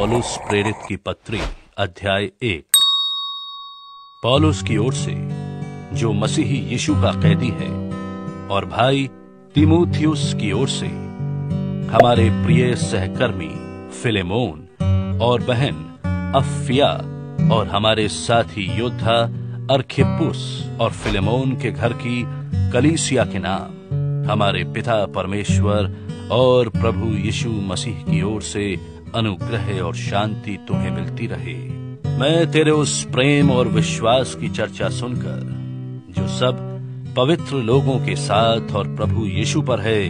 पौलुस प्रेरित की पत्री अध्याय 1। पौलुस की ओर से, जो मसीही यीशु का कैदी है, और भाई तीमुथियुस की ओर से, हमारे प्रिय सहकर्मी फिलेमोन और बहन अफ्फिया, और हमारे साथी योद्धा अर्खिप्पुस और फिलेमोन के घर की कलीसिया के नाम, हमारे पिता परमेश्वर और प्रभु यीशु मसीह की ओर से अनुग्रह और शांति तुम्हें मिलती रहे। मैं तेरे उस प्रेम और विश्वास की चर्चा सुनकर, जो सब पवित्र लोगों के साथ और प्रभु यीशु पर है,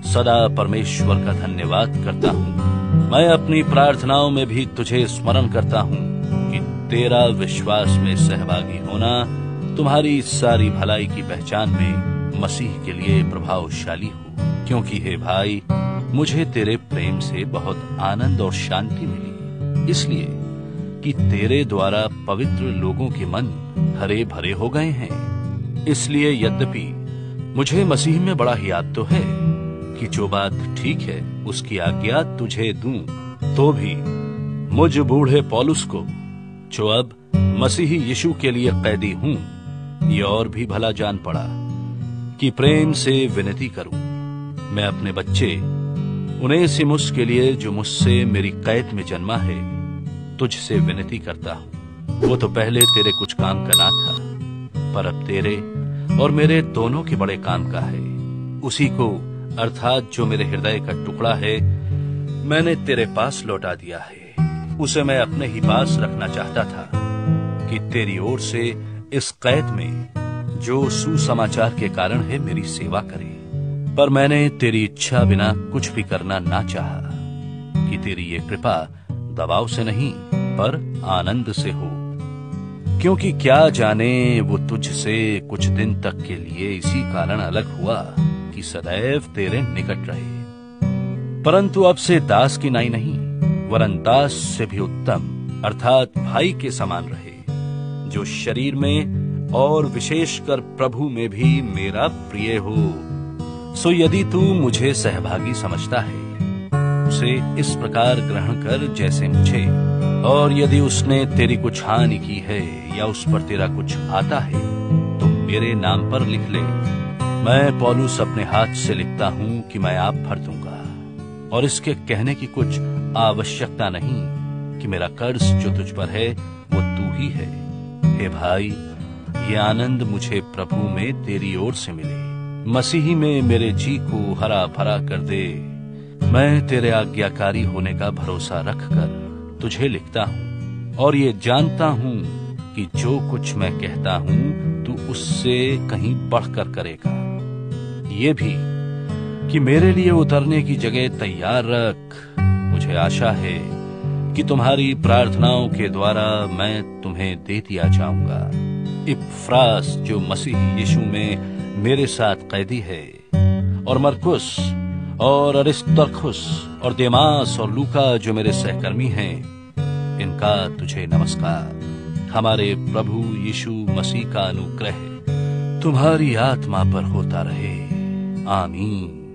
सदा परमेश्वर का धन्यवाद करता हूँ। मैं अपनी प्रार्थनाओं में भी तुझे स्मरण करता हूँ कि तेरा विश्वास में सहभागी होना तुम्हारी सारी भलाई की पहचान में मसीह के लिए प्रभावशाली हो। क्योंकि हे भाई, मुझे तेरे प्रेम से बहुत आनंद और शांति मिली, इसलिए कि तेरे द्वारा पवित्र लोगों के मन हरे भरे हो गए हैं। इसलिए यद्यपि मुझे मसीह में बड़ा याद तो है कि जो बात ठीक है उसकी आज्ञा तुझे दूं, तो भी मुझ बूढ़े पौलुस को, जो अब मसीही यीशु के लिए कैदी हूं, ये और भी भला जान पड़ा कि प्रेम से विनती करूं। मैं अपने बच्चे उनेसिमुस के लिए, जो मुझसे मेरी कैद में जन्मा है, तुझसे विनती करता हूं। वो तो पहले तेरे कुछ काम का ना था, पर अब तेरे और मेरे दोनों के बड़े काम का है। उसी को, अर्थात जो मेरे हृदय का टुकड़ा है, मैंने तेरे पास लौटा दिया है। उसे मैं अपने ही पास रखना चाहता था कि तेरी ओर से इस कैद में, जो सुसमाचार के कारण है, मेरी सेवा करे। पर मैंने तेरी इच्छा बिना कुछ भी करना ना चाहा कि तेरी ये कृपा दबाव से नहीं, पर आनंद से हो। क्योंकि क्या जाने वो तुझसे कुछ दिन तक के लिए इसी कारण अलग हुआ कि सदैव तेरे निकट रहे। परंतु अब से दास की नाई नहीं, वरन दास से भी उत्तम, अर्थात भाई के समान रहे, जो शरीर में और विशेषकर प्रभु में भी मेरा प्रिय हो। सो यदि तू मुझे सहभागी समझता है, उसे इस प्रकार ग्रहण कर जैसे मुझे, और यदि उसने तेरी कुछ हानि की है या उस पर तेरा कुछ आता है, तो मेरे नाम पर लिख ले। मैं पौलुस अपने हाथ से लिखता हूं कि मैं आप भर दूंगा, और इसके कहने की कुछ आवश्यकता नहीं कि मेरा कर्ज जो तुझ पर है वो तू ही है। हे भाई, ये आनंद मुझे प्रभु में तेरी ओर से मिले। मसीही में मेरे जी को हरा भरा कर दे। मैं तेरे आज्ञाकारी होने का भरोसा रखकर तुझे लिखता हूँ, और ये जानता हूँ कि जो कुछ मैं कहता हूँ तू उससे कहीं बढ़कर करेगा। ये भी कि मेरे लिए उतरने की जगह तैयार रख। मुझे आशा है कि तुम्हारी प्रार्थनाओं के द्वारा मैं तुम्हें दे दिया जाऊंगा। इपफ्रास, जो मसीह यीशु में मेरे साथ कैदी है, और मरकुस और अरिस्तर्खुस और देमास और लूका, जो मेरे सहकर्मी हैं, इनका तुझे नमस्कार। हमारे प्रभु यीशु मसीह का अनुग्रह तुम्हारी आत्मा पर होता रहे। आमीन।